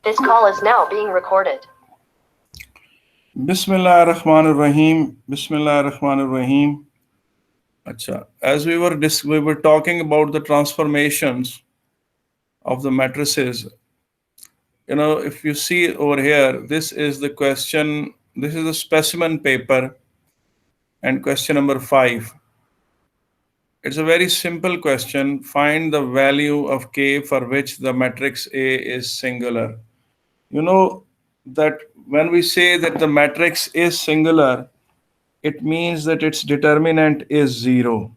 This call is now being recorded. Bismillahirrahmanirrahim. Bismillahirrahmanirrahim. Acha. As we were talking about the transformations of the matrices. If you see over here, this is the question. This is the specimen paper, and question number 5. It's a very simple question. Find the value of K for which the matrix A is singular. You know that when we say that the matrix is singular, it means that its determinant is 0.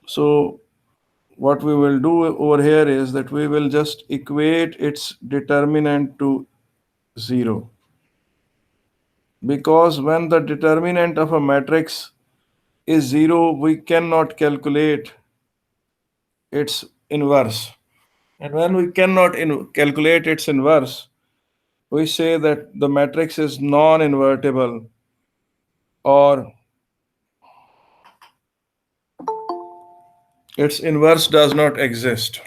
So what we will do over here is that we will just equate its determinant to 0. Because when the determinant of a matrix is 0, we cannot calculate its inverse. And when we cannot calculate its inverse, we say that the matrix is non-invertible, or its inverse does not exist.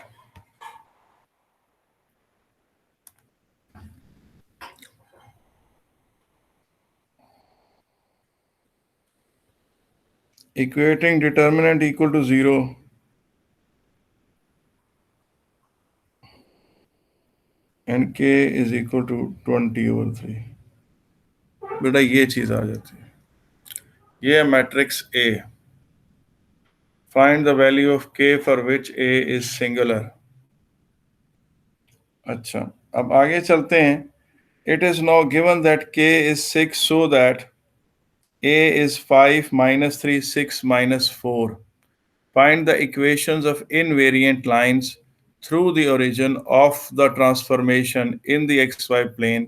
Equating determinant equal to 0. And K is equal to 20/3. बेटा ये चीज आ जाती है. ये है matrix A. Find the value of K for which A is singular. अच्छा, अब आगे चलते हैं. It is now given that K is 6 so that A is 5 minus 3, 6 minus 4. Find the equations of invariant lines through the origin of the transformation in the xy plane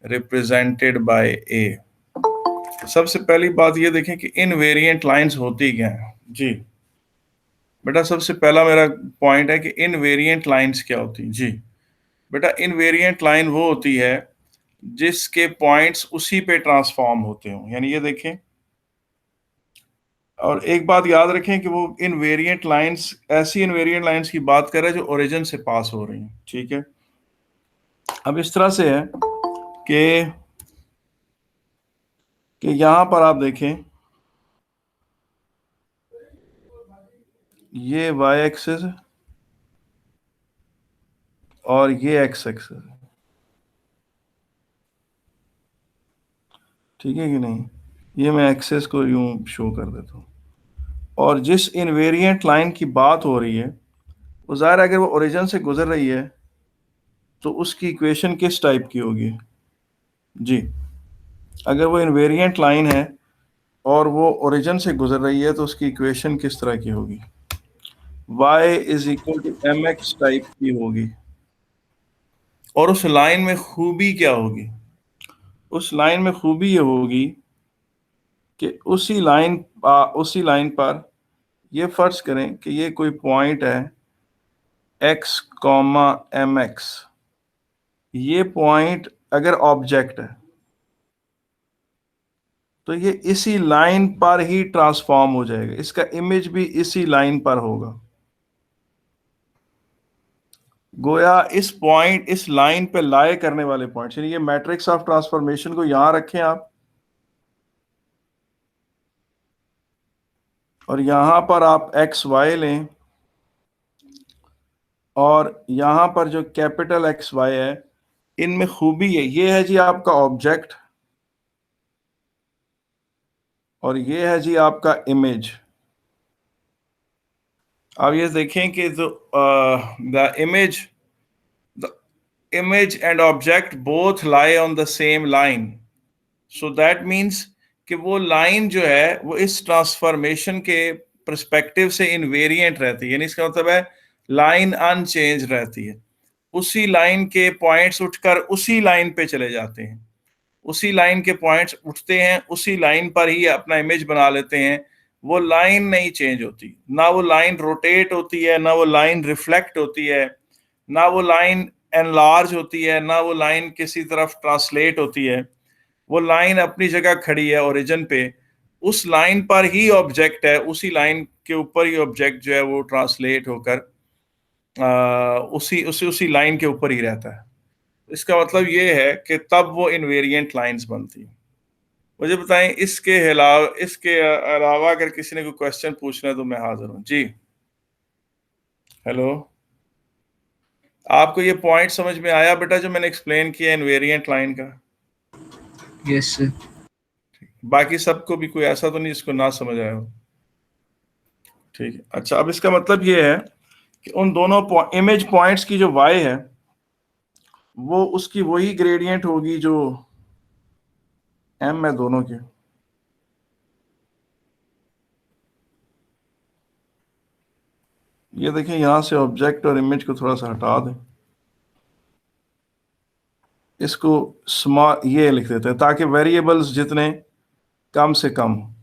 represented by A. सबसे पहली बात ये देखें कि invariant lines होती क्या हैं. जी बेटा, सबसे पहला मेरा पॉइंट है कि इनवेरिएंट लाइंस क्या होती हैं. जी बेटा, इनवेरिएंट लाइन वो होती है जिसके पॉइंट्स उसी पे ट्रांसफॉर्म होते हो. यानी ये देखें, और एक बात याद रखें कि वो इनवेरिएंट लाइंस, ऐसी इनवेरिएंट लाइंस की बात कर रहे हैं जो ओरिजिन से पास हो रही हैं. ठीक है, अब इस तरह से है कि यहां पर आप देखें, ये y एक्सिस और ये x एक्सिस. ठीक है कि नहीं. ये मैं एक्सिस को यूं शो कर देता हूं. और जिस इनवेरिएंट लाइन की बात हो रही है, वो ज़ाहिर है अगर वो ओरिजिन से गुजर रही है तो उसकी इक्वेशन किस टाइप की होगी. जी, अगर वो इनवेरिएंट लाइन है और वो ओरिजिन से गुजर रही है तो उसकी इक्वेशन किस तरह की होगी. y is equal to mx type की होगी. और उस लाइन में खूबी क्या होगी. उस लाइन में खूबी ये होगी कि उसी लाइन पर ये फर्ज करें कि ये कोई पॉइंट है x, mx. ये पॉइंट अगर ऑब्जेक्ट है तो ये इसी लाइन पर ही ट्रांसफॉर्म हो जाएगा. इसका इमेज भी इसी लाइन पर होगा. गोया इस पॉइंट, इस लाइन पे लाए करने वाले पॉइंट्स, यानी ये मैट्रिक्स ऑफ ट्रांसफॉर्मेशन को यहां रखें आप, और यहां पर आप एक्स वाई लें, और यहां पर जो कैपिटल एक्स वाई है, इनमें खूबी है. ये है जी आपका ऑब्जेक्ट, और ये है जी आपका इमेज. अब ये देखें कि the image and object both lie on the same line. So that means कि वो लाइन जो है वो इस ट्रांसफॉर्मेशन के पर्सपेक्टिव से इनवेरिएंट रहती है. यानी इसका मतलब है लाइन अनचेंज रहती है. उसी लाइन के पॉइंट्स उठकर उसी लाइन पे चले जाते हैं. उसी लाइन के पॉइंट्स उठते हैं, उसी लाइन पर ही अपना इमेज बना लेते हैं. वो लाइन नहीं चेंज होती. ना वो लाइन रोटेट होती है, ना वो लाइन रिफ्लेक्ट होती है, ना वो लाइन एनलार्ज होती है, ना वो लाइन किसी तरफ ट्रांसलेट होती है. वो लाइन अपनी जगह खड़ी है ओरिजिन पे. उस लाइन पर ही ऑब्जेक्ट है, उसी लाइन के ऊपर ही ऑब्जेक्ट जो है वो ट्रांसलेट होकर उसी लाइन के ऊपर ही रहता है. इसका मतलब ये है कि तब वो इनवेरिएंट लाइंस बनती। मुझे बताएं इसके अलावा अगर किसी ने कोई क्वेश्चन पूछना है तो मैं हाजिर हूं जी। हेलो, आपको ये पॉइंट समझ में आया बेटा जो मैंने एक्सप्लेन किया इनवेरिएंट लाइन का? Yes sir. बाकी सबको भी कोई ऐसा तो नहीं जिसको ना समझ आया हो? ठीक है, अच्छा, अब इसका मतलब ये है कि उन दोनों इमेज पॉइंट्स की जो y है वो उसकी वही ग्रेडियंट होगी जो m है दोनों के। ये देखिए, यहां से ऑब्जेक्ट और इमेज को थोड़ा सा हटा दें, इसको स्मॉल ये लिख देते हैं ताकि वेरिएबल्स जितने कम से कम हो।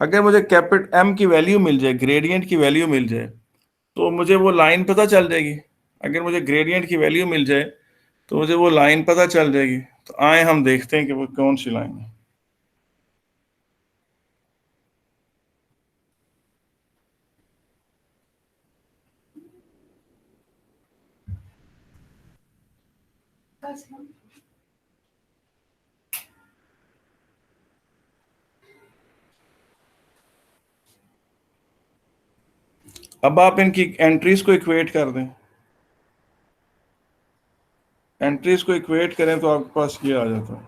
अगर मुझे कैपिट m की वैल्यू मिल जाए, ग्रेडियंट की वैल्यू मिल जाए, तो मुझे वो लाइन पता चल जाएगी। अगर मुझे ग्रेडियंट की वैल्यू मिल जाए तो मुझे वो लाइन पता चल जाएगी। तो आए हम देखते हैं कि वो कौन सी लाइन है। अब आप इनकी एंट्रीज को इक्वेट कर दें। एंट्रीज को इक्वेट करें तो आपके पास ये आ जाता है।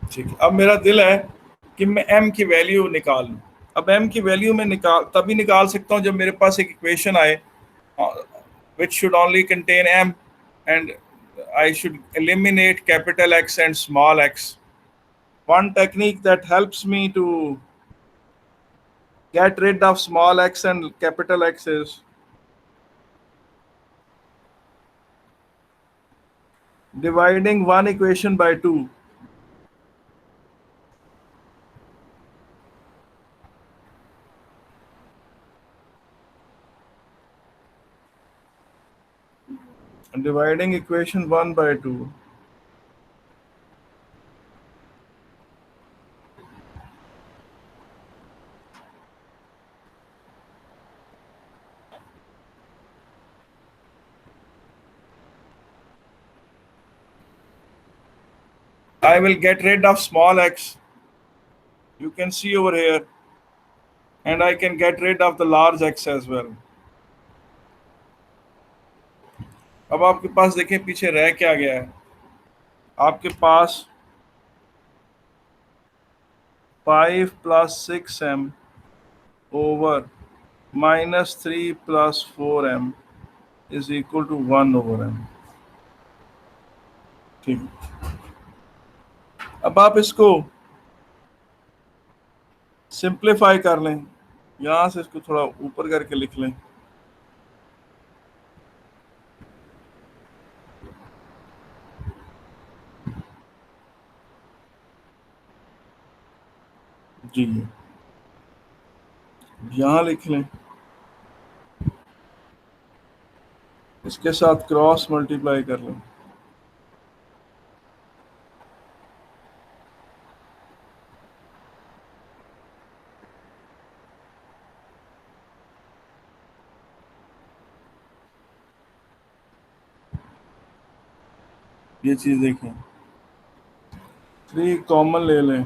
ठीक है, अब मेरा दिल है कि मैं m की वैल्यू निकाल लूं। अब m की वैल्यू मैं तभी निकाल सकता हूं जब मेरे पास एक इक्वेशन आए which should only contain m and I should eliminate capital X and small x. One technique that helps me to get rid of small x and capital X is dividing one equation by two. Dividing equation 1 by 2. I will get rid of small x. You can see over here. And I can get rid of the large x as well. अब आपके पास देखें पीछे रह क्या गया है। आपके पास 5 plus 6m over minus 3 plus 4m is equal to 1 over m. ठीक, अब आप इसको सिंप्लीफाई कर लें, यहां से इसको थोड़ा ऊपर करके लिख लें। जी, यहां लिख लें, इसके साथ क्रॉस मल्टीप्लाई कर लें। ये चीज देखें, 3 कॉमन ले लें,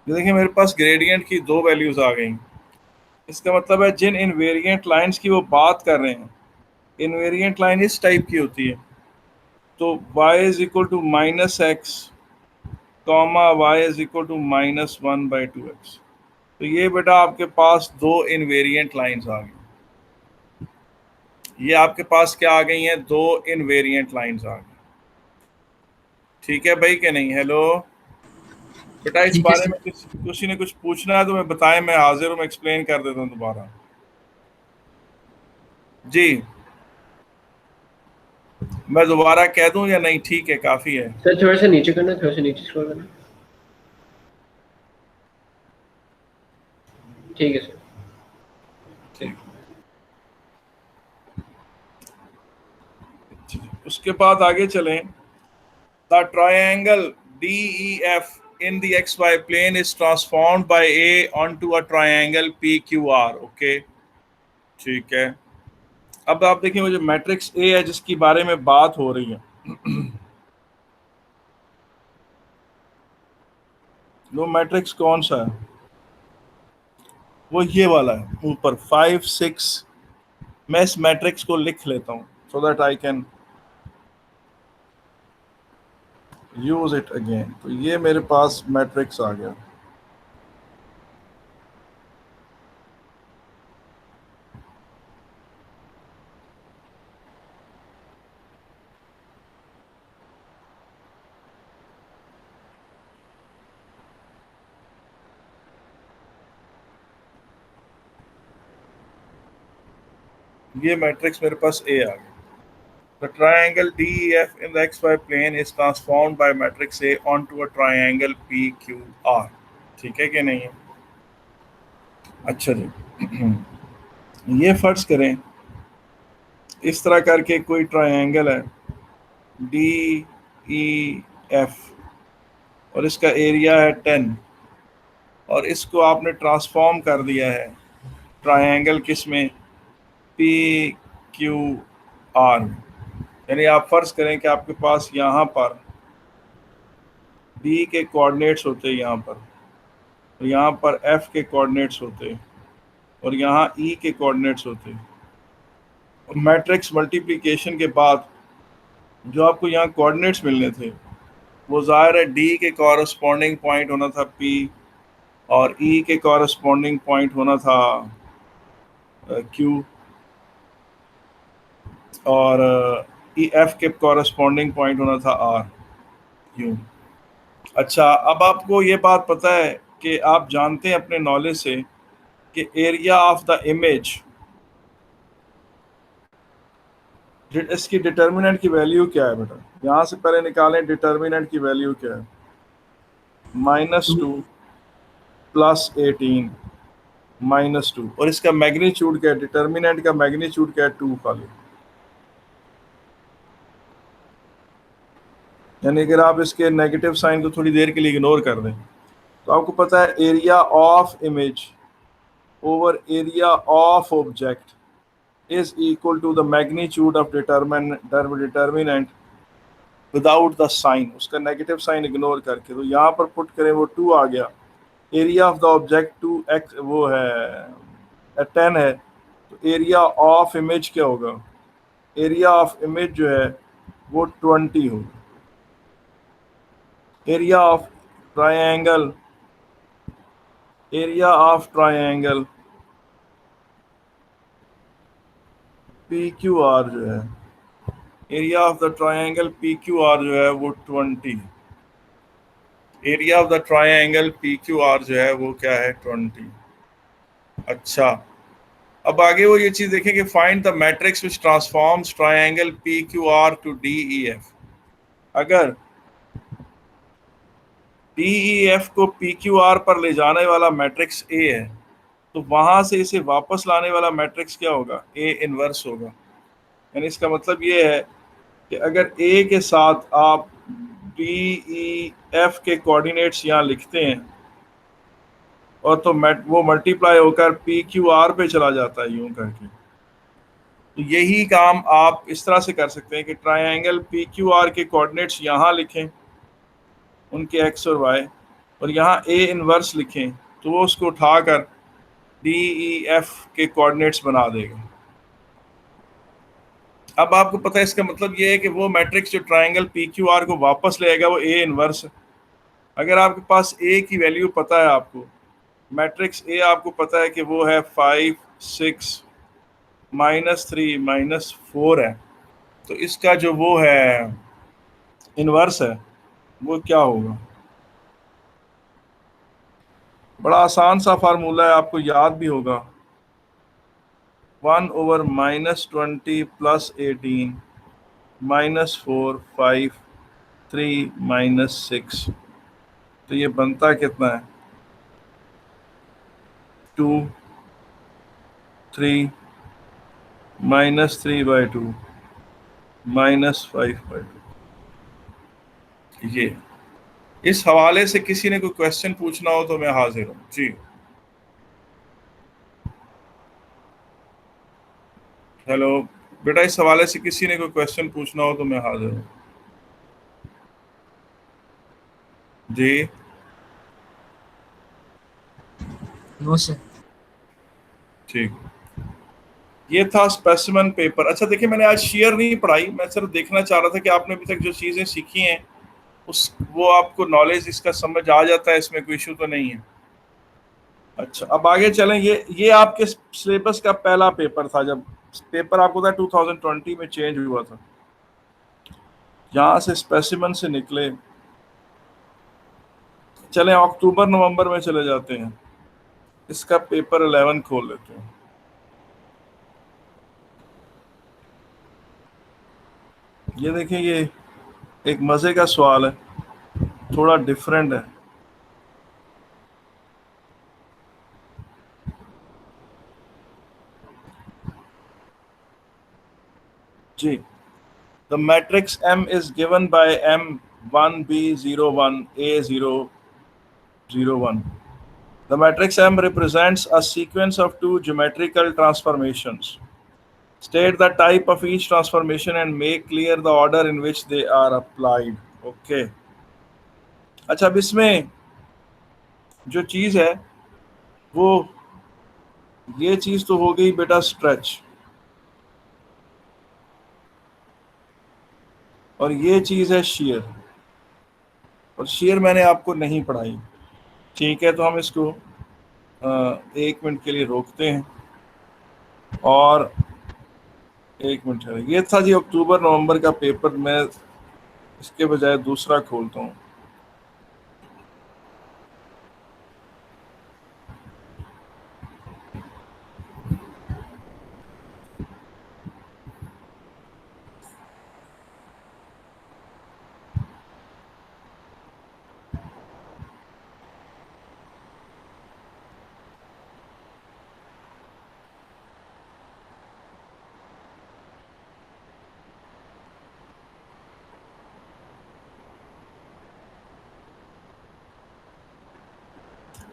ये देखिए मेरे पास ग्रेडियंट की 2 वैल्यूज आ गई। इसका मतलब है जिन इनवेरिएंट लाइंस की वो बात कर रहे हैं, इनवेरिएंट लाइन इस टाइप की होती है। तो y is equal to minus x comma y is equal to -1/2x। तो ये बेटा आपके पास दो इनवेरिएंट लाइंस आ गई। ये आपके पास क्या आ गई हैं? दो इनवेरिएंट लाइंस आ गई। ठीक है भाई कि नहीं? हेलो बेटा, इस ठीक है बारे सर। में किसी ने कुछ पूछना है तो मैं बताएं, मैं हाजिर हूँ, मैं एक्सप्लेन कर देता हूँ दोबारा। जी, मैं दोबारा कह दूं या नहीं? ठीक है, काफी है। सर थोड़ा सा नीचे करना, थोड़ा सा नीचे स्क्रॉल करना। ठीक है सर। ठीक, उसके बाद आगे चलें। The triangle DEF in the XY plane is transformed by A onto a triangle PQR। Okay, ठीक है। अब आप देखिए, वो जो मैट्रिक्स ए है जिसकी बारे में बात हो रही है, वो मैट्रिक्स कौन सा है? वो ये वाला है ऊपर 5 6। मैं इस मैट्रिक्स को लिख लेता हूं so that I can use it again. तो ये मेरे पास मैट्रिक्स आ गया। ये मैट्रिक्स मेरे पास ए आ गया। The triangle DEF in the XY plane is transformed by matrix A onto a triangle PQR। ठीक है कि नहीं है? अच्छा जी, ये फर्ज करें इस तरह करके कोई ट्रायंगल है DEF और इसका एरिया है 10 और इसको आपने ट्रांसफॉर्म कर दिया है ट्रायंगल किस में? PQR। यानी आप फर्ज करें कि आपके पास यहाँ पर D के कोऑर्डिनेट्स होते हैं यहाँ पर, और यहाँ पर F के कोऑर्डिनेट्स होते हैं, और यहाँ E के कोऑर्डिनेट्स होते हैं। और मैट्रिक्स मल्टीप्लिकेशन के बाद जो आपको यहाँ कोऑर्डिनेट्स मिलने थे वो ज़ाहिर है D के कॉरस्पॉन्डिंग पॉइंट होना था P, और E के कॉरस्पॉन्डिंग पॉइंट होना था Q, और F के कॉरस्पॉन्डिंग पॉइंट होना था R, Q। अच्छा, अब आपको ये बात पता है कि आप जानते हैं अपने नॉलेज से कि एरिया ऑफ द इमेज, इसकी डिटर्मिनेंट की वैल्यू क्या है बेटा? यहाँ से पहले निकालें डिटर्मिनेंट की वैल्यू क्या है। -2 + 18 -2, और इसका मैग्नीट्यूड क्या है? डिटर्मिनेंट का मैग्नीट्यूड क्या है? 2 खाली। यानी अगर आप इसके नेगेटिव साइन को थोड़ी देर के लिए इग्नोर कर दें तो आपको पता है area of image over area of object is equal to the magnitude of determinant without the sign। उसका नेगेटिव साइन इग्नोर करके, तो यहाँ पर पुट करें वो 2 आ गया। Area of the object 2x वो है 10 है, तो एरिया ऑफ इमेज क्या होगा? एरिया ऑफ इमेज जो है वो 20 होगा। Area of triangle, area of triangle PQR जो है, area of the triangle PQR जो है वो 20। Area of the triangle PQR जो है वो क्या है? 20। अच्छा, अब आगे वो ये चीज देखें कि find the matrix which transforms triangle PQR to DEF। अगर DEF को PQR पर ले जाने वाला मैट्रिक्स A है तो वहां से इसे वापस लाने वाला मैट्रिक्स क्या होगा? A इनवर्स होगा। यानी इसका मतलब ये है कि अगर A के साथ आप DEF के कोऑर्डिनेट्स यहाँ लिखते हैं और तो वो मल्टीप्लाई होकर PQR पे चला जाता है यूं करके, तो यही काम आप इस तरह से कर सकते हैं कि ट्रायंगल PQR के कोऑर्डिनेट्स यहाँ लिखें, उनके x और y, और यहाँ A इनवर्स लिखें, तो वो उसको उठाकर DEF के कोऑर्डिनेट्स बना देगा। अब आपको पता है इसका मतलब ये है कि वो मैट्रिक्स जो ट्रायंगल PQR को वापस ले आएगा वो A इनवर्स है। अगर आपके पास A की वैल्यू पता है आपको, मैट्रिक्स ए आपको पता है कि वो है 5 6 -3 -4 है, तो इसका जो वो है इनवर्स है वो क्या होगा? बड़ा आसान सा फार्मूला है, आपको याद भी होगा। 1/-20 + 18 -4 5 3 -6, तो ये बनता कितना है? 2 3 -3/2 -5/2। ये इस हवाले से किसी ने कोई क्वेश्चन पूछना हो तो मैं हाजिर हूँ जी। हेलो बेटा, इस हवाले से किसी ने कोई क्वेश्चन पूछना हो तो मैं हाजिर हूँ जी। No sir. ठीक, ये था स्पेसिमेन पेपर। अच्छा देखिए, मैंने आज शेयर नहीं पढ़ाई, मैं सिर्फ देखना चाह रहा था कि आपने अभी तक जो चीज़ें सीखी हैं उस वो आपको नॉलेज इसका समझ आ जाता है, इसमें कोई इशू तो नहीं है। अच्छा, अब आगे चलें। ये आपके सिलेबस का पहला पेपर था, जब पेपर आपको था 2020 में चेंज हुआ था। यहाँ से स्पेसिमेन से निकले, चलें अक्टूबर नवंबर में चले जाते हैं। इसका पेपर 11 खोल लेते हैं। ये देखिए, ये एक मजे का सवाल है, थोड़ा डिफरेंट है जी। The matrix M is given by M1B01A001. The matrix M represents a sequence of two geometrical transformations. State the type of each transformation and make clear the order in which they are applied. Okay. अच्छा, अब इसमें जो चीज़ है वो ये चीज़ तो हो गई बेटा स्ट्रेच, और ये चीज़ है शेयर, और शेयर मैंने आपको नहीं पढ़ाई। ठीक है, तो हम इसको 1 मिनट के लिए रोकते हैं और 1 मिनट है। ये था जी अक्टूबर नवंबर का पेपर। मैं इसके बजाय दूसरा खोलता हूँ।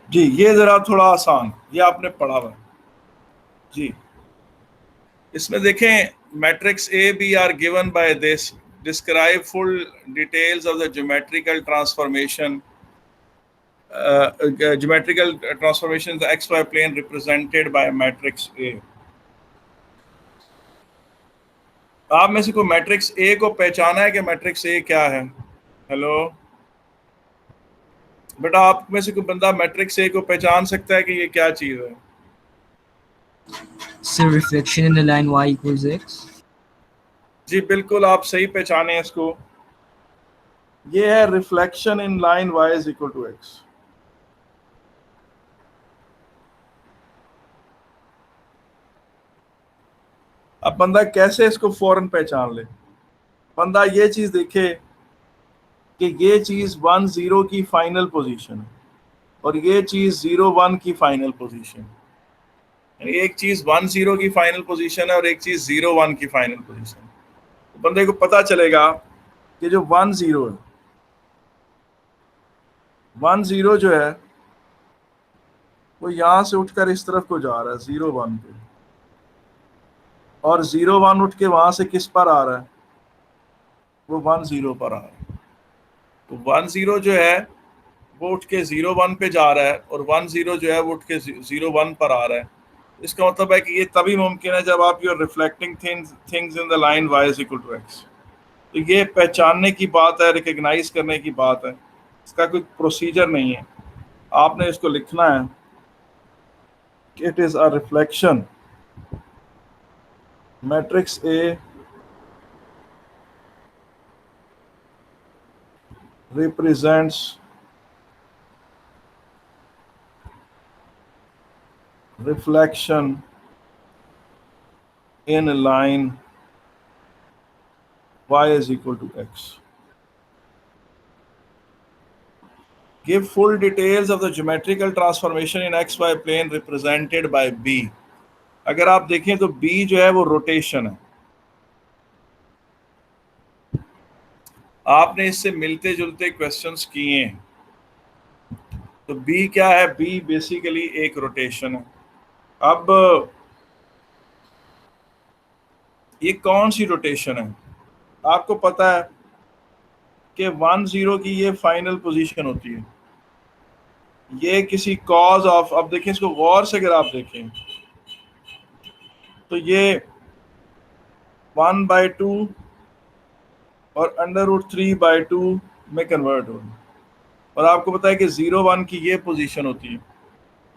जी, ये जरा थोड़ा आसान, ये आपने पढ़ा हुआ है जी। इसमें देखें, matrix A B are given by this, describe full details of the geometrical transformation, geometrical transformation the xy plane represented by matrix A. आप में से कोई मैट्रिक्स ए को पहचाना है कि मैट्रिक्स ए क्या है? हेलो बेटा, आप में से कोई बंदा मैट्रिक्स ए को पहचान सकता है कि ये क्या चीज है? Sir, reflection in the line y equals x. जी बिल्कुल, आप सही पहचाने इसको। ये है reflection in line y is equal to x। अब बंदा कैसे इसको फौरन पहचान ले? बंदा ये चीज देखे कि ये चीज 1 0 की फाइनल पोजीशन है और ये चीज 0 1 की फाइनल पोजीशन है। एक चीज 1 0 की फाइनल पोजीशन है और एक चीज 0 1 की फाइनल पोजीशन है। तो बंदे को पता चलेगा कि जो 1 0 है, 1 0 जो है वो यहां से उठकर इस तरफ को जा रहा है 0 1 पे, और 0 1 उठ के वहां से किस पर आ रहा है? वो 1 0 पर आ रहा है। तो 1 0 जो है वो उठ के 0 1 पे जा रहा है और 1 0 जो है वो उठ के 0 1 पर आ रहा है। इसका मतलब है कि ये तभी मुमकिन है जब आप you're reflecting things in the line y is equal to x। तो ये पहचानने की बात है, रिकग्नाइज करने की बात है, इसका कोई प्रोसीजर नहीं है। आपने इसको लिखना है it is a reflection. Matrix A represents reflection in a line y is equal to x. Give full details of the geometrical transformation in xy plane represented by B. अगर आप देखें तो B जो है वो रोटेशन है. आपने इससे मिलते जुलते क्वेश्चंस किए हैं. तो B क्या है? B बेसिकली एक रोटेशन है. अब ये कौन सी रोटेशन है? आपको पता है कि 1-0 की ये फाइनल पोजीशन होती है. ये किसी कॉज ऑफ, अब देखें इसको गौर से, अगर आप देखें तो ये 1/2 और √3/2 में कन्वर्ट हो रही है. और आपको पता है कि 0-1 की ये पोजीशन होती है.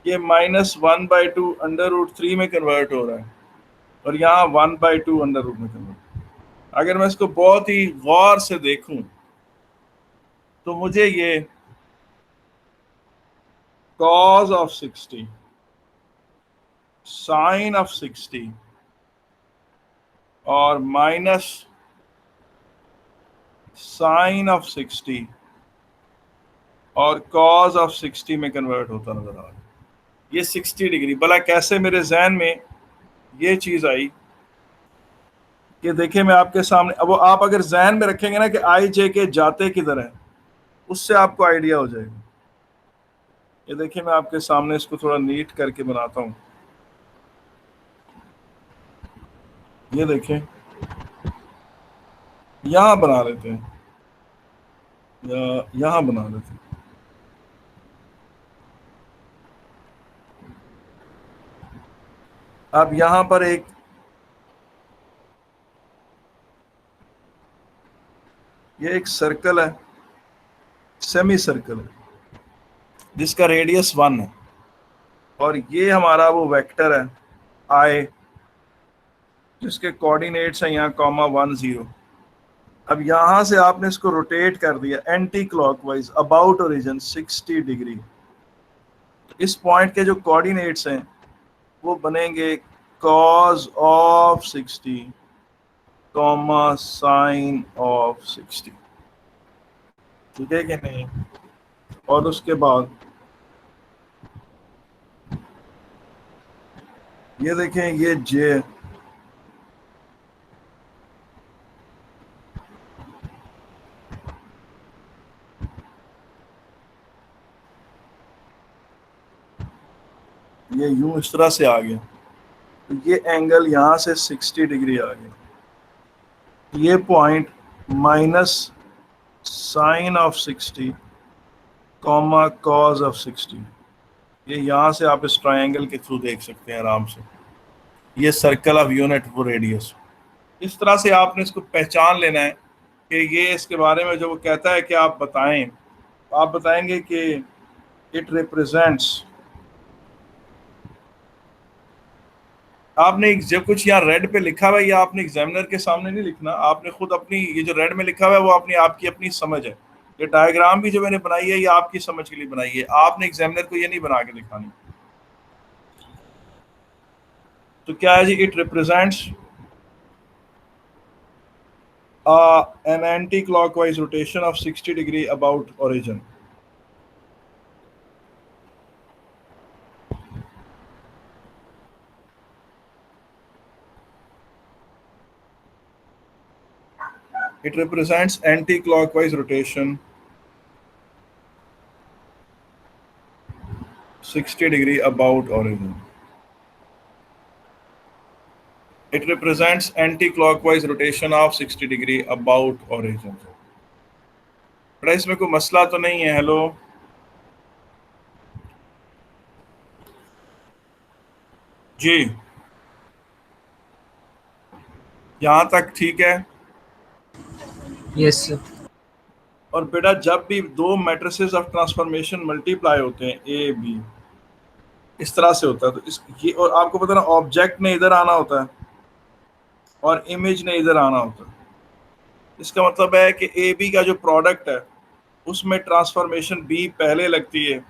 ये -1/2 √3 में कन्वर्ट हो रहा है और यहाँ 1/2 √रूट में कन्वर्ट. अगर मैं इसको बहुत ही गौर से देखूं तो मुझे ये cos of 60, sin of 60 और माइनस sin of 60 और cos of 60 में कन्वर्ट होता नजर आ रहा है. ये 60 डिग्री. भला कैसे मेरे जहन में ये चीज आई कि देखें मैं आपके सामने, अब आप अगर जहन में रखेंगे ना कि आई जे के जाते किधर है, उससे आपको आइडिया हो जाएगा. ये देखिए मैं आपके सामने इसको थोड़ा नीट करके बनाता हूं. ये देखें, यहां बना लेते हैं या यहां बना लेते हैं. अब यहां पर एक ये एक सर्कल है, सेमी सर्कल है जिसका रेडियस 1 है और ये हमारा वो वेक्टर है आई जिसके कोऑर्डिनेट्स हैं यहाँ (1, 0). अब यहाँ से आपने इसको रोटेट कर दिया anti clockwise about origin 60 degree. इस पॉइंट के जो कोऑर्डिनेट्स हैं वो बनेंगे cos of 60, sin of 60. ठीक है कि नहीं? और उसके बाद ये देखें, ये जे ये यूं इस तरह से आ गया. तो ये एंगल यहां से 60 डिग्री आ गया. ये point minus sine of 60 cos of 60. ये यहाँ से आप इस ट्रायंगल के थ्रू देख सकते हैं आराम से. ये सर्कल ऑफ यूनिट वो रेडियस. इस तरह से आपने इसको पहचान लेना है कि ये इसके बारे में जो वो कहता है कि आप बताएं, आप बताएंगे कि इट रिप्रेजेंट्स, आपने जब कुछ यहाँ रेड पे लिखा हुआ है या आपने एग्जामिनर के सामने नहीं लिखना, आपने खुद अपनी, ये जो रेड में लिखा हुआ है वो अपनी आपकी अपनी समझ है. ये डायग्राम भी जो मैंने बनाई है ये आपकी समझ के लिए बनाई है, आपने एग्जामिनर को ये नहीं बना के दिखानी. तो क्या है जी? It represents an anti-clockwise rotation of 60 degree about origin. It represents anti-clockwise rotation 60 degree about origin. It represents anti-clockwise rotation of 60 degree about origin. बड़ा इसमें कोई मसला तो नहीं है? हेलो जी, यहाँ तक ठीक है? Yes, sir. और बेटा जब भी दो मैट्रिसेस ऑफ ट्रांसफॉर्मेशन मल्टीप्लाई होते हैं ए बी, इस तरह से होता है। तो इस ये, और आपको पता ना ऑब्जेक्ट ने इधर आना होता है और इमेज ने इधर आना होता है। इसका मतलब है कि ए बी का जो प्रोडक्ट है उसमें ट्रांसफॉर्मेशन बी पहले लगती है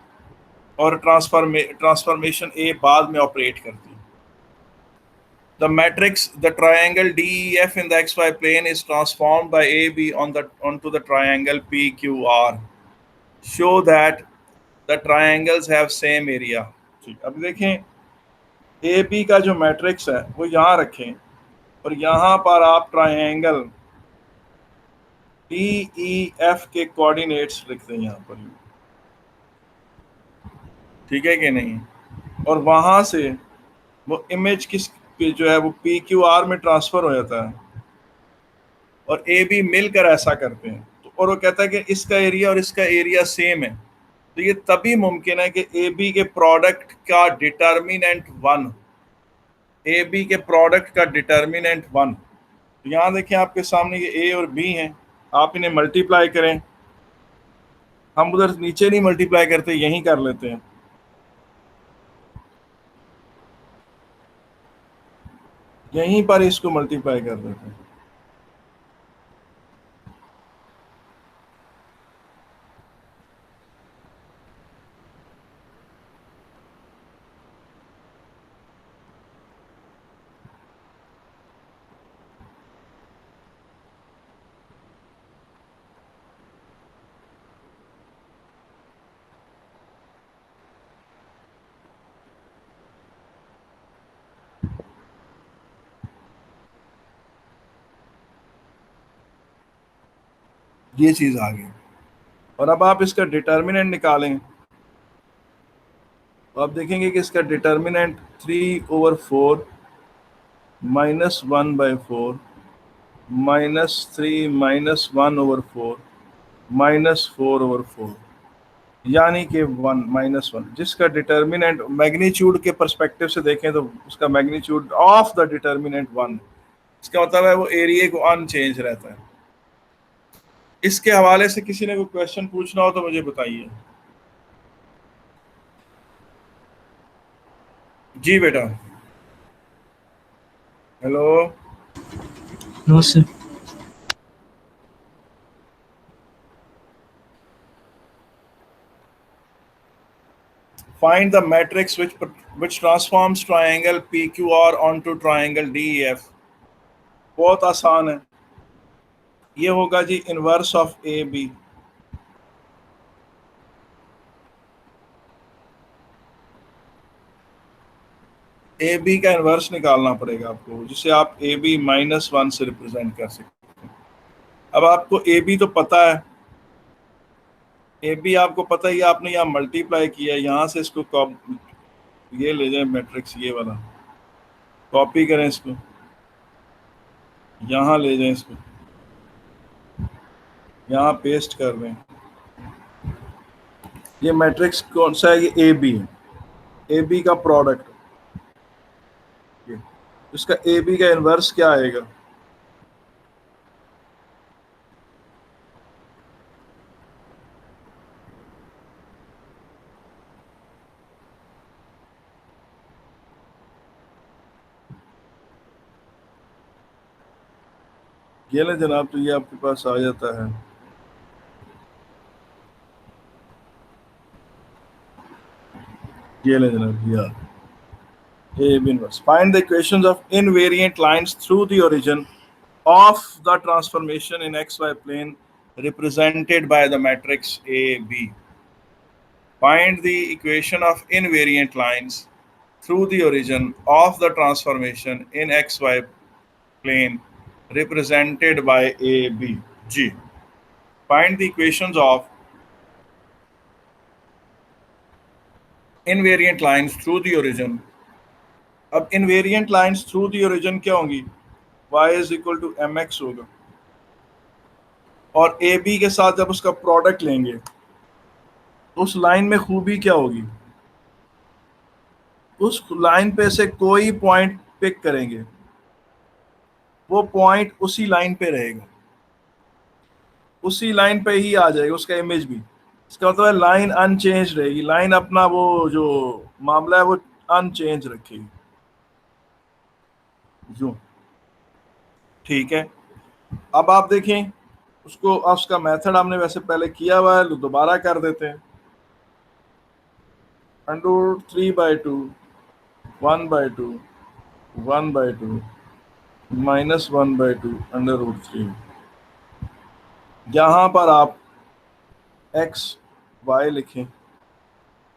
और ट्रांसफॉर्मेशन ए बाद में ऑपरेट करती है। The matrix, the triangle DEF in the XY plane is transformed by AB onto the triangle PQR. Show that the triangles have same area. ठीक, अब देखें AB का जो मैट्रिक्स है वो यहाँ रखें और यहाँ पर आप ट्रायंगल DEF के कोऑर्डिनेट्स लिख दें यहाँ पर, ठीक है कि नहीं। और वहां से वो इमेज किस जो है वो PQR में ट्रांसफर हो जाता है और ए बी मिलकर ऐसा करते हैं। तो और वो कहता है कि इसका एरिया और इसका एरिया सेम है। तो ये तभी मुमकिन है कि ए बी के प्रोडक्ट का डिटर्मिनेंट 1, ए बी के प्रोडक्ट का डिटर्मिनेंट 1। तो यहाँ देखिए आपके सामने ये ए और बी हैं, आप इन्हें मल्टीप्लाई करें। हम उधर नीचे नहीं मल्टीप्लाई करते, यहीं कर लेते हैं। यहीं पर इसको मल्टीप्लाई कर देते हैं। ये चीज आ गई। और अब आप इसका डिटर्मिनेंट निकालें तो आप देखेंगे कि इसका डिटर्मिनेंट 3/4 -1/4 -3 -1/4 -4/4 यानी कि 1 -1, जिसका डिटर्मिनेंट मैग्नीट्यूड के पर्सपेक्टिव से देखें तो उसका मैग्नीट्यूड ऑफ द डिटर्मिनेंट 1, इसका मतलब है वो एरिया को अनचेंज रहता है। इसके हवाले से किसी ने कोई क्वेश्चन पूछना हो तो मुझे बताइए। जी बेटा, hello. No, sir. Find the matrix which transforms triangle PQR onto triangle DEF। बहुत आसान है, ये होगा जी inverse of A B. A B का इनवर्स निकालना पड़ेगा आपको, जिसे आप ए बी -1 से रिप्रेजेंट कर सकते हैं। अब आपको ए बी तो पता है, ए बी आपको पता ही, आपने यहाँ मल्टीप्लाई किया, यहाँ से इसको ये ले जाए मैट्रिक्स, ये वाला कॉपी करें, इसको यहाँ ले जाएं, इसको यहाँ पेस्ट कर दें। ये मैट्रिक्स कौन सा है? ये ए बी है, ए बी का प्रोडक्ट। इसका ए बी का इनवर्स क्या आएगा? ये ले जनाब, तो ये आपके पास आ जाता है। ये ले जनाब, ये A B inverse. Find the equations of invariant lines through the origin of the transformation in XY plane represented by the matrix A B. Find the equation of invariant lines through the origin of the transformation in XY plane represented by A B. G. Find the equations of invariant lines through the origin. अब invariant lines through the origin क्या होंगी? y = mx होगा, और A B के साथ जब उसका product लेंगे तो उस लाइन में खूबी क्या होगी? उस लाइन पे से कोई पॉइंट पिक करेंगे, वो पॉइंट उसी लाइन पे रहेगा, उसी लाइन पे ही आ जाएगा उसका इमेज भी। इसका मतलब है लाइन अनचेंज रहेगी, लाइन अपना वो जो मामला है वो अनचेंज रखेगी, यूं, ठीक है। अब आप देखें उसको, उसका मेथड हमने वैसे पहले किया हुआ है, दोबारा कर देते हैं। अंडर 3/2 1/2 1/2 -1/2 √3। यहां पर आप x y लिखें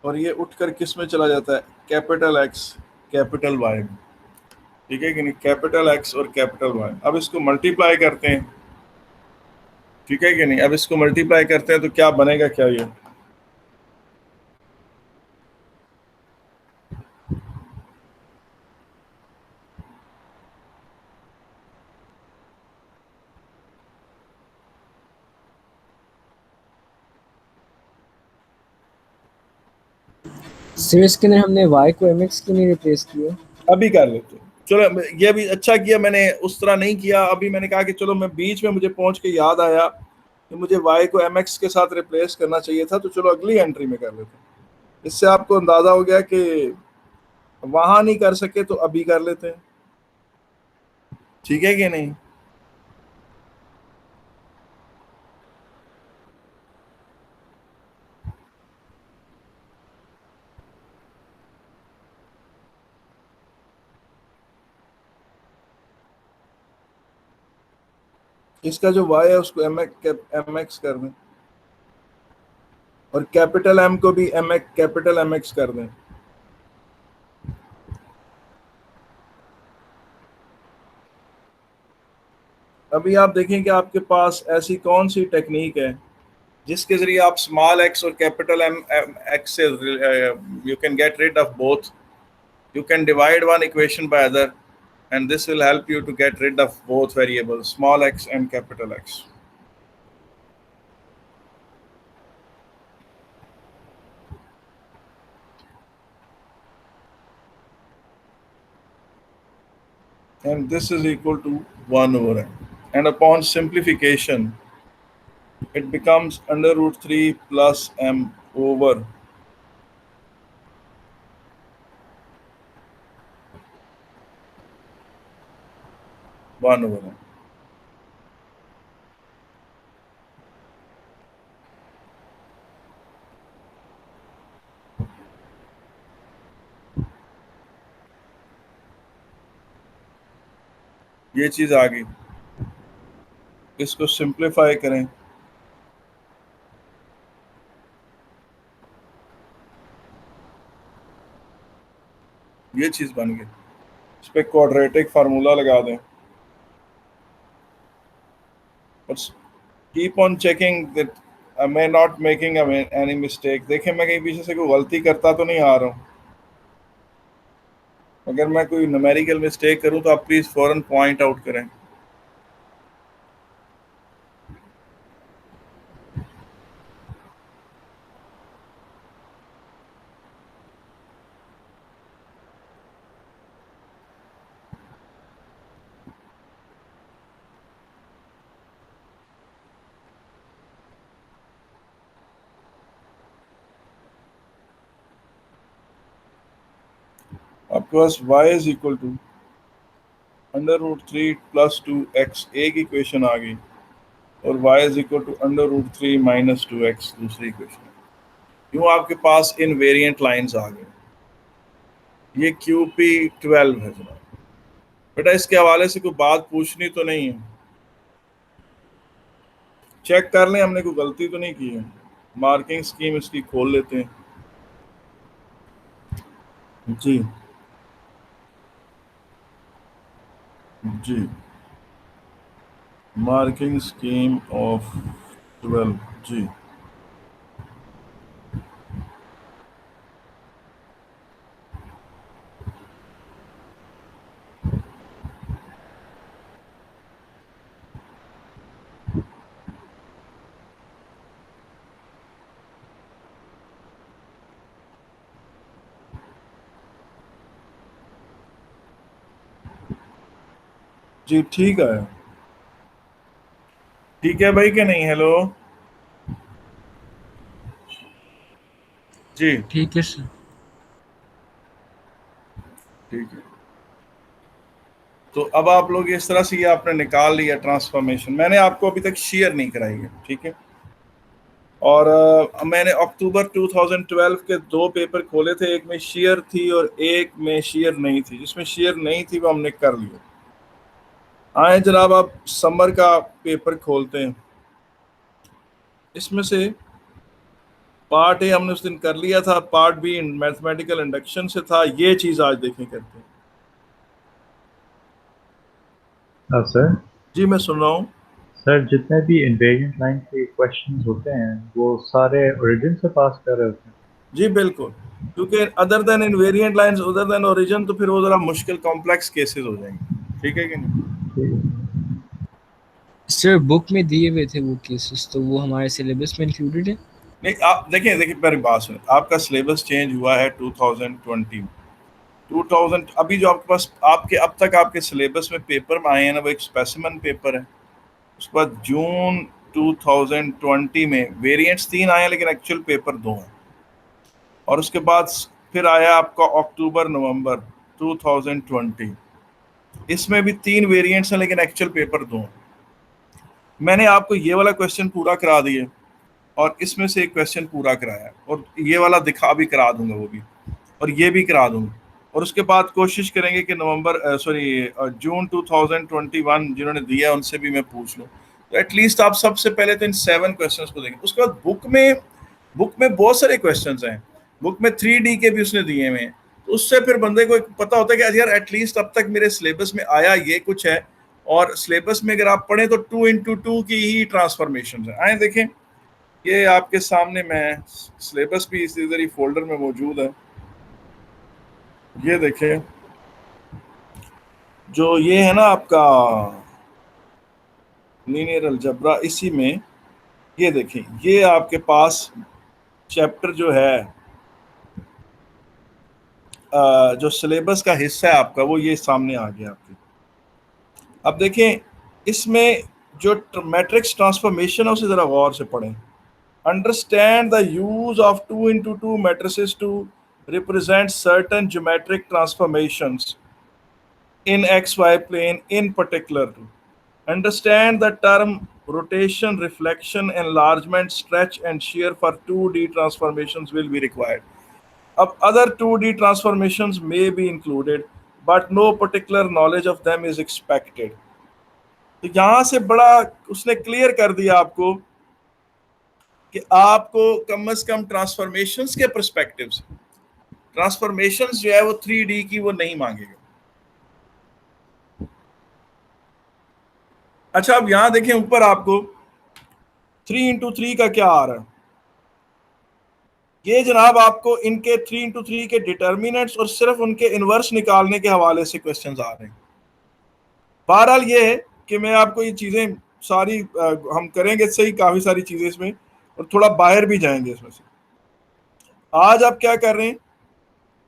और ये उठकर किस में चला जाता है, कैपिटल X कैपिटल Y में, ठीक है कि नहीं, कैपिटल X और कैपिटल Y। अब इसको मल्टीप्लाई करते हैं, ठीक है कि नहीं, अब इसको मल्टीप्लाई करते हैं तो क्या बनेगा, क्या ये सर इसके अंदर हमने y को mx क्यों नहीं रिप्लेस किया? अभी कर लेते हैं। चलो ये भी अच्छा किया, मैंने उस तरह नहीं किया। अभी मैंने कहा कि चलो मैं बीच में मुझे पहुंच के याद आया कि मुझे y को mx के साथ रिप्लेस करना चाहिए था, तो चलो अगली एंट्री में कर लेते हैं। इससे आपको अंदाजा हो गया कि वहां नहीं कर सके तो अभी कर लेते हैं, ठीक है कि नहीं। इसका जो y है उसको mx कर दें और कैपिटल M को भी कैपिटल mx कर दें। अभी आप देखें कि आपके पास ऐसी कौन सी टेक्निक है जिसके जरिए आप स्मॉल x और कैपिटल M x से you can get rid of both. You can divide one equation by other, and this will help you to get rid of both variables, small x and capital X. And this is equal to 1/n. And upon simplification, it becomes under root 3 plus m over 1/n. ये चीज आ गई, इसको simplify करें, ये चीज बन गई। इस पे क्वाड्रेटिक फार्मूला लगा दें और keep on checking that I may not making any mistake. देखें मैं कहीं पीछे से कोई गलती करता तो नहीं आ रहा हूँ। अगर मैं कोई न्यूमेरिकल मिस्टेक करूं तो आप प्लीज फौरन पॉइंट आउट करें। आपके पास y is equal to √3 + 2x एक इक्वेशन आ गई और y is equal to √3 - 2x दूसरी इक्वेशन। यूं आपके पास इनवेरिएंट लाइंस आ गई। ये QP12 है जनाब। बेटा इसके हवाले से कोई बात पूछनी तो नहीं है, चेक कर लें हमने कोई गलती तो नहीं की है। मार्किंग स्कीम इसकी खोल लेते हैं जी। जी मार्किंग स्कीम ऑफ 12 जी। जी ठीक है, ठीक है भाई, क्या नहीं, हेलो जी। ठीक है सर। ठीक है, तो अब आप लोग इस तरह से ये आपने निकाल लिया ट्रांसफॉर्मेशन। मैंने आपको अभी तक शेयर नहीं कराई है, ठीक है। और मैंने अक्टूबर 2012 के 2 पेपर खोले थे, एक में शेयर थी और एक में शेयर नहीं थी। जिसमें शेयर नहीं थी वो हमने कर लिया। आए जनाब, आप समर का पेपर खोलते हैं। इसमें से पार्ट ए हमने उस दिन कर लिया था, पार्ट बी मैथमेटिकल इंडक्शन से था। ये चीज आज देखें करते हैं। हाँ सर। जी मैं सुन रहा हूँ। सर जितने भी इन्वेरिएंट लाइन के क्वेश्चंस होते हैं वो सारे ओरिजिन से पास कर रहे होते हैं। जी बिल्कुल, क्योंकि other than invariant lines, other than origin, तो फिर वो जरा मुश्किल कॉम्प्लेक्स केसेस हो जाएंगे, ठीक है कि नहीं। सर बुक में दिए हुए थे वो केसेस, तो वो हमारे सिलेबस में इंक्लूडेड है? नहीं, आप देखिए मेरी बात सुनिए। आपका सिलेबस चेंज हुआ है 2020 2000। अभी जो आपके पास आपके अब तक आपके सिलेबस में पेपर में आए हैं ना, वो एक स्पेसिमन पेपर है। उसके बाद जून 2020 में वेरिएंट्स 3 आए हैं, लेकिन एक्चुअल पेपर 2 हैं। और उसके बाद फिर आया आपका अक्टूबर नवंबर 2020, इसमें भी 3 वेरिएंट्स हैं, लेकिन एक्चुअल पेपर 2 हैं। मैंने आपको ये वाला क्वेश्चन पूरा करा दिए और इसमें से एक क्वेश्चन पूरा कराया, और ये वाला दिखा भी करा दूंगा वो भी, और ये भी करा दूंगा। और उसके बाद कोशिश करेंगे कि जून 2021 जिन्होंने दिया उनसे भी मैं पूछ लूँ। तो एटलीस्ट आप सबसे पहले तो इन 7 क्वेश्चंस को देखें। उसके बाद बुक में बहुत सारे क्वेश्चंस हैं। बुक में 3D के भी उसने दिए हुए हैं, तो उससे फिर बंदे को पता होता है कि यार एटलीस्ट अब तक मेरे सिलेबस में आया ये कुछ है। और सिलेबस में अगर आप पढ़ें तो 2x2 की ही ट्रांसफॉर्मेशन है। आए देखें, ये आपके सामने मैं सिलेबस भी इधर ही फोल्डर में मौजूद है। ये देखें, जो ये है ना आपका लीनियर अलजेब्रा, इसी में ये देखें, ये आपके पास चैप्टर जो है जो सिलेबस का हिस्सा है आपका, वो ये सामने आ गया आपके। अब देखें, इसमें जो मैट्रिक्स ट्रांसफॉर्मेशन है उसे जरा गौर से पढ़ें। Understand the use of 2x2 matrices to represent certain geometric transformations in XY plane in particular. Understand the term rotation, reflection, enlargement, stretch, and shear for 2D transformations will be required. अब other 2D transformations may be included, but no particular knowledge of them is expected. तो यहां से बड़ा उसने clear कर दिया आपको कि आपको कम से कम ट्रांसफॉर्मेशंस के पर्सपेक्टिव से, ट्रांसफॉर्मेशंस जो है वो 3D की वो नहीं मांगेगा। अच्छा, अब यहां देखें ऊपर आपको 3x3 का क्या आ रहा है। ये जनाब आपको इनके 3x3 के डिटर्मिनेंट्स और सिर्फ उनके इनवर्स निकालने के हवाले से क्वेश्चंस आ रहे हैं। बहरहाल ये है कि मैं आपको ये चीजें सारी हम करेंगे सही, काफी सारी चीजें इसमें, और थोड़ा बाहर भी जाएंगे इसमें से। आज आप क्या कर रहे हैं,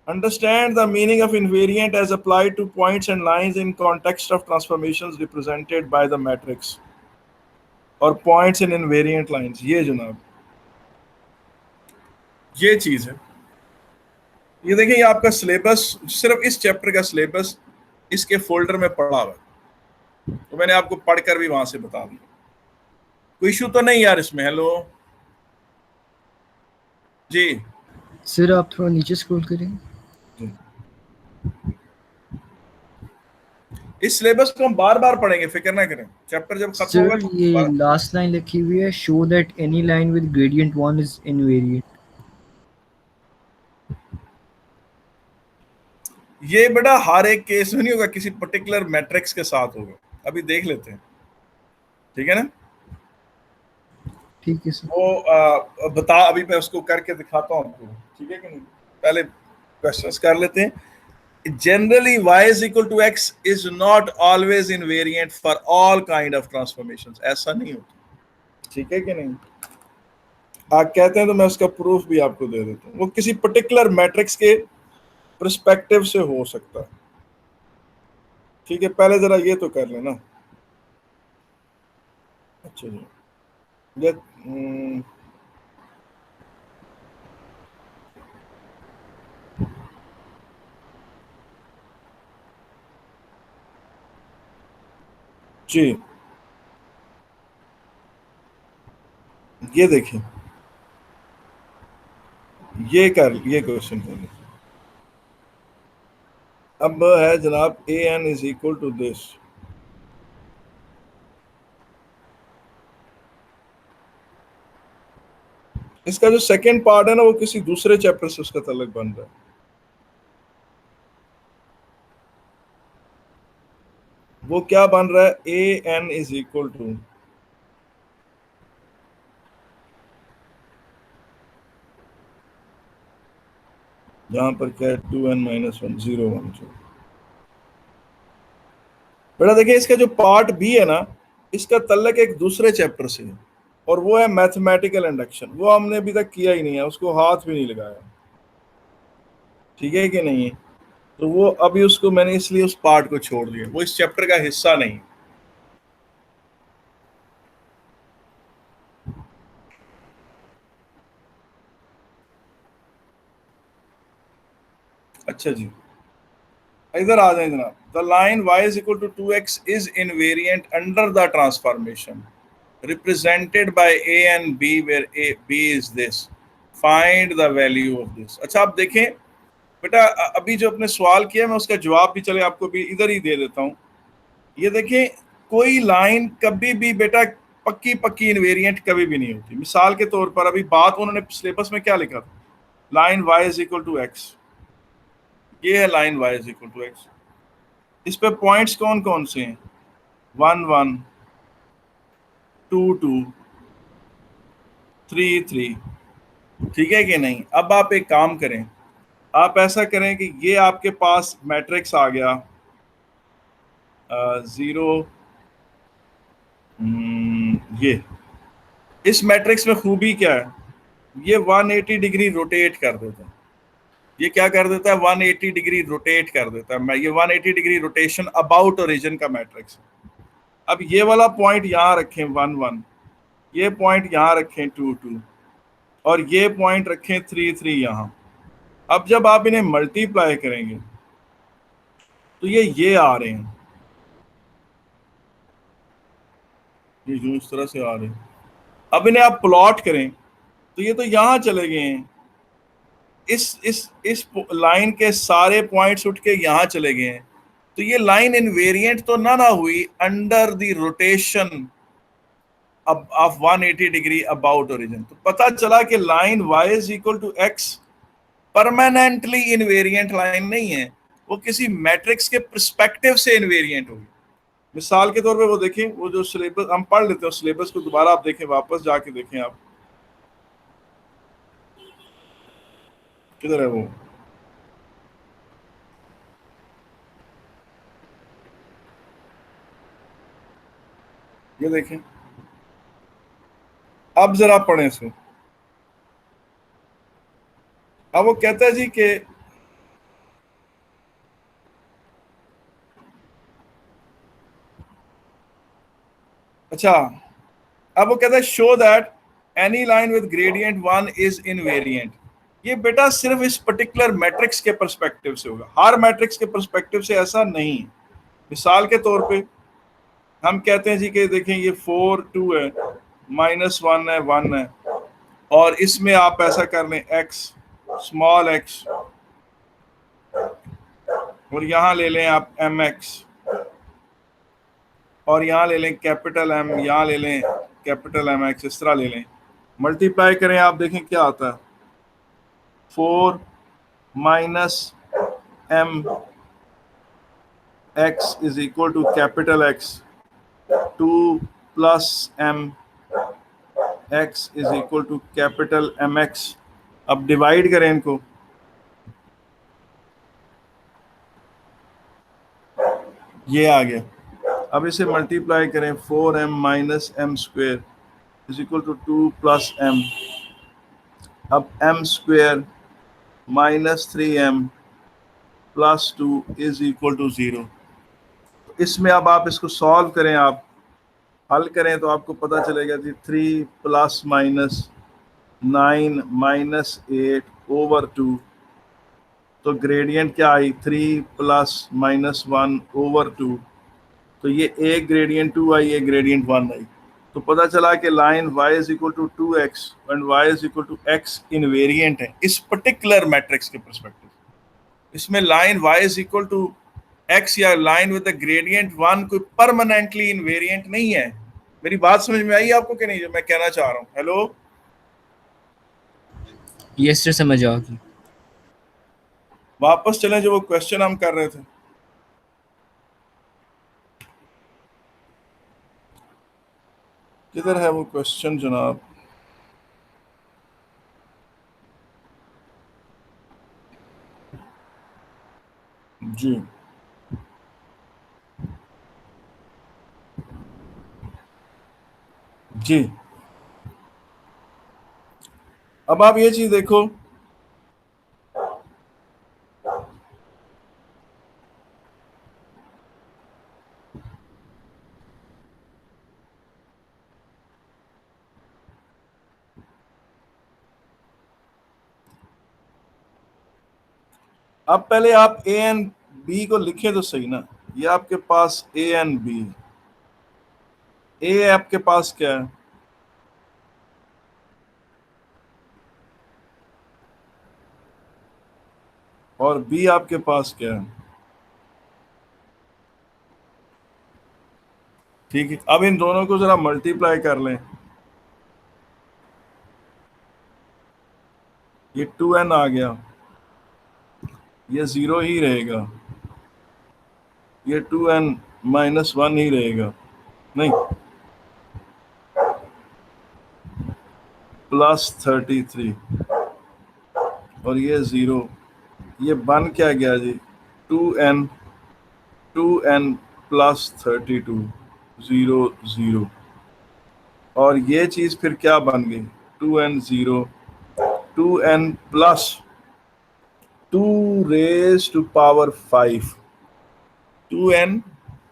understand the meaning of invariant as applied to points and lines in context of transformations represented by the matrix और points in invariant lines। ये जनाब ये चीज है। ये देखिए, ये आपका सिलेबस, सिर्फ इस चैप्टर का सिलेबस इसके फोल्डर में पड़ा हुआ है, तो मैंने आपको पढ़कर भी वहां से बता दिया। कोई इशू तो नहीं यार इसमें? हेलो जी। सर आप थोड़ा नीचे स्क्रॉल करें। इस सिलेबस को हम बार बार पढ़ेंगे, फिक्र ना करें। चैप्टर जब खत्म होगा सर तो ये लास्ट लाइन लिखी हुई है, show that any line with gradient 1 is invariant. ये बेटा हर एक केस में नहीं होगा, किसी पर्टिकुलर मैट्रिक्स के साथ होगा। अभी देख लेते हैं, ठीक है ना। ठीक है सर। वो बता, अभी मैं उसको करके दिखाता हूँ आपको, ठीक है कि नहीं। पहले क्वेश्चंस कर लेते हैं। Generally y is equal to x is not always invariant for all kind of transformations। ऐसा नहीं होता, ठीक है कि नहीं। आप कहते हैं तो मैं उसका प्रूफ भी आपको दे देता हूँ। वो किसी पर्टिकुलर मैट्रिक्स के पर्सपेक्टिव से हो सकता है, ठीक है। पहले जरा ये तो कर लेना। अच्छा जी, ये जी, ये देखिए, ये क्वेश्चन कर लीजिए। अब है जनाब A N is equal to this, इसका जो सेकंड पार्ट है ना वो किसी दूसरे चैप्टर से उसका तल्लुक बन रहा है। वो क्या बन रहा है, ए एन इज इक्वल टू यहां पर क्या है, 2n-1 0 1 0। बेटा देखिए, इसका जो पार्ट बी है ना, इसका तल्लुक एक दूसरे चैप्टर से है, और वो है मैथमेटिकल इंडक्शन। वो हमने अभी तक किया ही नहीं है, उसको हाथ भी नहीं लगाया, ठीक है कि नहीं? तो वो अभी उसको मैंने इसलिए उस पार्ट को छोड़ दिया, वो इस चैप्टर का हिस्सा नहीं। अच्छा जी, इधर आ जाए जनाब। The line y is equal to 2x is invariant under the transformation represented by a and b where b is this, find the value of this। अच्छा, आप देखें बेटा, अभी जो अपने सवाल किया मैं उसका जवाब भी चले आपको भी इधर ही दे देता हूँ। ये देखें, कोई लाइन कभी भी बेटा पक्की पक्की इनवेरिएंट कभी भी नहीं होती। मिसाल के तौर पर अभी बात उन्होंने सिलेबस में क्या लिखा था, line y is equal to x, ये है line y is equal to x। इस पे पॉइंट्स कौन कौन से हैं, 1 1 2 2 3 3, ठीक है कि नहीं? अब आप एक काम करें, आप ऐसा करें कि ये आपके पास मैट्रिक्स आ गया 0, ये इस मैट्रिक्स में खूबी क्या है, ये 180 डिग्री रोटेट कर देता है। ये क्या कर देता है, 180 डिग्री रोटेट कर देता है। मैं ये 180 डिग्री रोटेशन अबाउट ओरिजिन का मैट्रिक्स है। अब ये वाला पॉइंट यहाँ रखें 1 1, ये पॉइंट यहाँ रखें 2 2, और ये पॉइंट रखें 3 3 यहाँ। अब जब आप इन्हें मल्टीप्लाई करेंगे तो ये आ रहे हैं, ये जो इस तरह से आ रहे हैं। अब इन्हें आप प्लॉट करें तो ये तो यहाँ चले गए हैं, इस लाइन के सारे पॉइंट्स उठ के यहाँ चले गए हैं। तो ये लाइन इनवेरिएंट तो ना हुई under the rotation of 180 degree about origin. तो पता चला कि line y is equal to x permanently invariant line नहीं है, वो किसी मैट्रिक्स के पर्सपेक्टिव से इनवेरिएंट होगी। मिसाल के तौर पे वो देखें, वो जो सिलेबस हम पढ़ लेते हैं, सिलेबस को दोबारा आप देखें, वापस जाके देखें। आप किधर है वो, ये देखें, अब जरा पढ़ें इसको। अब वो कहता है जी कि अच्छा, अब वो कहता है show that any line with gradient 1 is invariant. ये बेटा सिर्फ इस पर्टिकुलर मैट्रिक्स के पर्सपेक्टिव से होगा, हर मैट्रिक्स के पर्सपेक्टिव से ऐसा नहीं। मिसाल के तौर पे हम कहते हैं जी कि देखें, ये 4 2 है, -1 है, 1 है, और इसमें आप ऐसा कर लें x स्मॉल x, और यहाँ ले लें आप mx, और यहाँ ले लें कैपिटल M, यहाँ ले लें कैपिटल MX, इस तरह ले लें, मल्टीप्लाई करें, आप देखें क्या आता है, 4 - m x is equal to capital X, 2 + m x is equal to capital MX। अब डिवाइड करें इनको, ये आ गया। अब इसे मल्टीप्लाई करें, 4m - m² is equal to 2 + m। अब m² - 3m + 2 is equal to 0। इसमें अब आप इसको सॉल्व करें, आप हल करें तो आपको पता चलेगा जी 3 ± 9 - 8/2। तो ग्रेडियंट क्या आई, 3 ± 1/2 तो ये a ग्रेडियंट 2 आई, ये ग्रेडियंट 1 आई। तो पता चला कि line y is equal to 2x and y is equal to x invariant है इस पर्टिकुलर मैट्रिक्स के परस्पेक्टिव। इसमें line y is equal to x या लाइन विद द ग्रेडियंट 1 कोई परमानेंटली इनवेरिएंट नहीं है। मेरी बात समझ में आई आपको कि नहीं, जो मैं कहना चाह रहा हूँ? हेलो, यस सर, समझ आ गई। वापस चलें जो वो क्वेश्चन हम कर रहे थे। किधर है वो क्वेश्चन जनाब? जी, जी, अब आप ये चीज देखो, अब पहले आप ए एंड बी को लिखें तो सही ना। ये आपके पास ए एंड बी, ए आपके पास क्या है? और बी आपके पास क्या है? ठीक है, अब इन दोनों को जरा मल्टीप्लाई कर लें। ये 2n आ गया, ये 0 ही रहेगा, ये 2n माइनस 1 ही रहेगा, नहीं प्लस 33, और ये 0, ये बन क्या गया जी? 2n प्लस 32, 0 0, और ये चीज फिर क्या बन गई? 2n 0, 2n plus 2 raise to power 5, 2n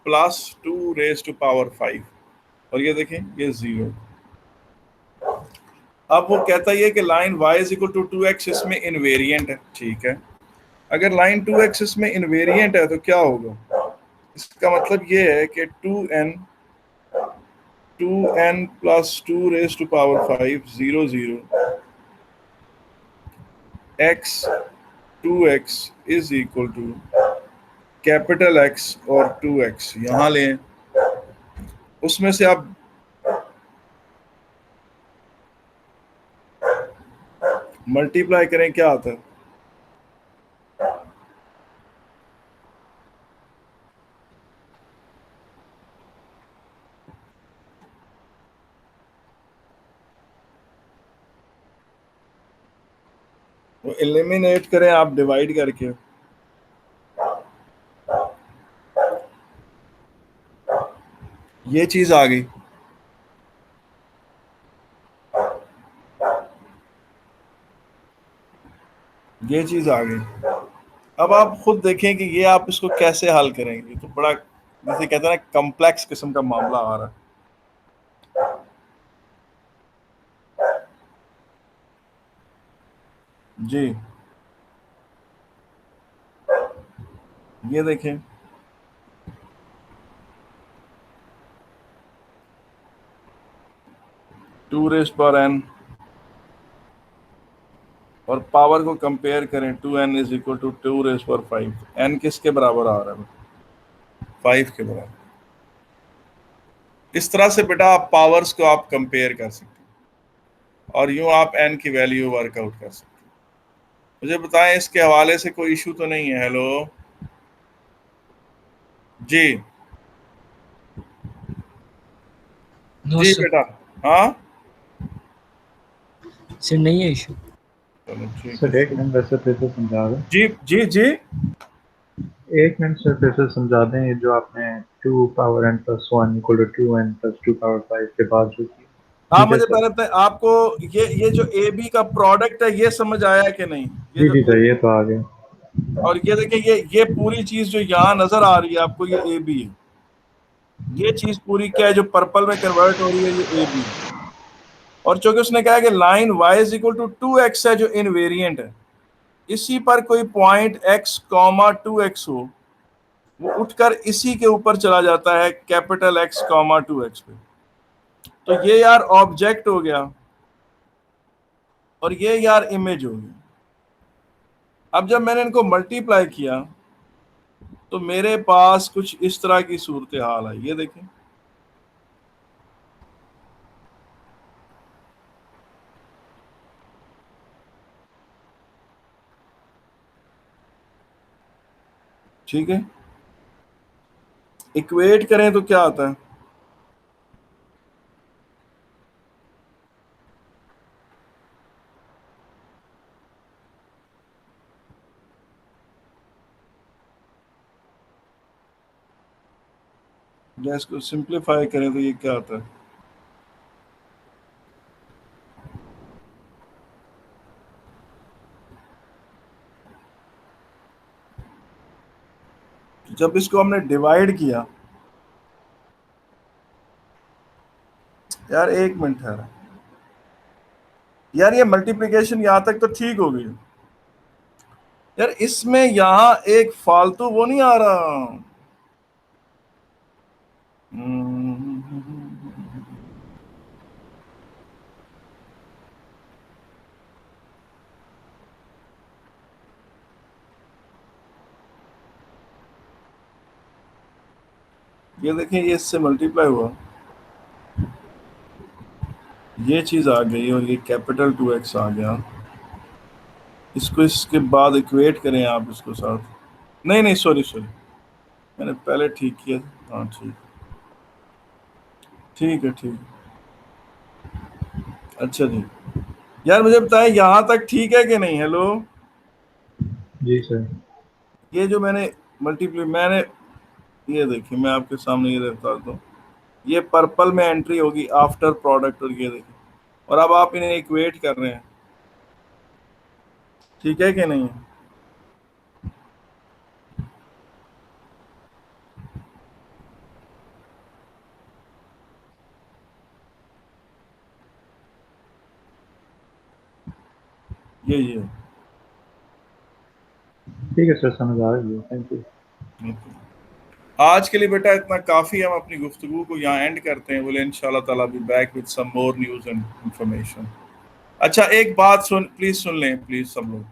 plus 2 raise to power 5, और ये देखें ये 0। अब वो कहता है कि line y is equal to 2x इसमें इनवेरिएंट है, ठीक है। अगर लाइन 2x इसमें इनवेरिएंट है तो क्या होगा? इसका मतलब ये है कि 2n plus 2 raise to power 5, 0 0, x 2x is equal to capital X और 2x यहाँ लें, उसमें से आप मल्टीप्लाई करें, क्या आता है? वो एलिमिनेट करें आप डिवाइड करके, ये चीज आ गई। ये चीज आ गई। अब आप खुद देखें कि ये आप इसको कैसे हल करेंगे। तो बड़ा, जैसे कहते हैं ना, कॉम्प्लेक्स किस्म का मामला आ रहा है। जी, ये देखें, टू रेज पर n, और पावर को कंपेयर करें, 2n is equal to 2 raise पर 5। n किसके बराबर आ रहा है? 5 के बराबर। इस तरह से बेटा आप पावर्स को आप कंपेयर कर सकते हैं और यूं आप n की वैल्यू वर्कआउट कर सकते हैं। मुझे बताएं, इसके हवाले से कोई इशू तो नहीं है? हेलो जी, नो जी सर, बेटा, हाँ सर नहीं है इशू। चलो ठीक सर है। एक मिनट वैसे फिर से समझा दें, जी जी जी, एक मिनट सर फिर से समझा दें। ये जो आपने 2 power n plus 1 equal to 2n plus 2 power 5 के बाद जो की, हाँ ठीक है मुझे सर? पहले आपको ये जो ए बी का प्रोडक्ट है ये समझ आया कि नहीं? ये जी जो जी सर, ये तो आ गया। और ये देखिए, ये पूरी चीज जो यहाँ नजर आ रही है आपको, ये ए बी है। ये चीज पूरी क्या है जो पर्पल में कन्वर्ट हो रही है, ये ए बी। और चूंकि उसने कहा कि line y is equal to 2x है जो इनवेरिएंट है, इसी पर कोई पॉइंट x, 2x हो वो उठकर इसी के ऊपर चला जाता है कैपिटल X, 2x पे। तो ये यार ऑब्जेक्ट हो गया और ये यार इमेज हो गई। अब जब मैंने इनको मल्टीप्लाई किया तो मेरे पास कुछ इस तरह की सूरत हाल है। ये देखें, ठीक है, इक्वेट करें तो क्या आता है, या इसको सिंप्लीफाई करें तो ये क्या आता है, जब इसको हमने डिवाइड किया, यार एक मिनट है यार, ये मल्टीप्लिकेशन यहां तक तो ठीक हो गई यार, इसमें यहां एक फालतू वो नहीं आ रहा। ये देखें, ये इससे मल्टीप्लाई हुआ, ये चीज आ गई और ये कैपिटल 2x आ गया। इसको इसके बाद इक्वेट करें आप इसको साथ, नहीं नहीं सॉरी मैंने पहले ठीक किया। हाँ ठीक, ठीक है ठीक। अच्छा जी, यार मुझे बताएं यहाँ तक ठीक है कि नहीं। हेलो जी सर। ये जो मैंने मैंने ये देखिए, मैं आपके सामने ये बता दूं, ये पर्पल में एंट्री होगी आफ्टर प्रोडक्ट, और ये देखिए, और अब आप इन्हें इक्वेट कर रहे हैं, ठीक है कि नहीं। ये ठीक है सर, समझ आ रही है, थैंक यू। आज के लिए बेटा इतना काफी। हम अपनी गुफ्तगू को यहाँ एंड करते हैं। बोले इंशाल्लाह ताला be back with some more news and information. अच्छा एक बात प्लीज सुन लें प्लीज सब लोग।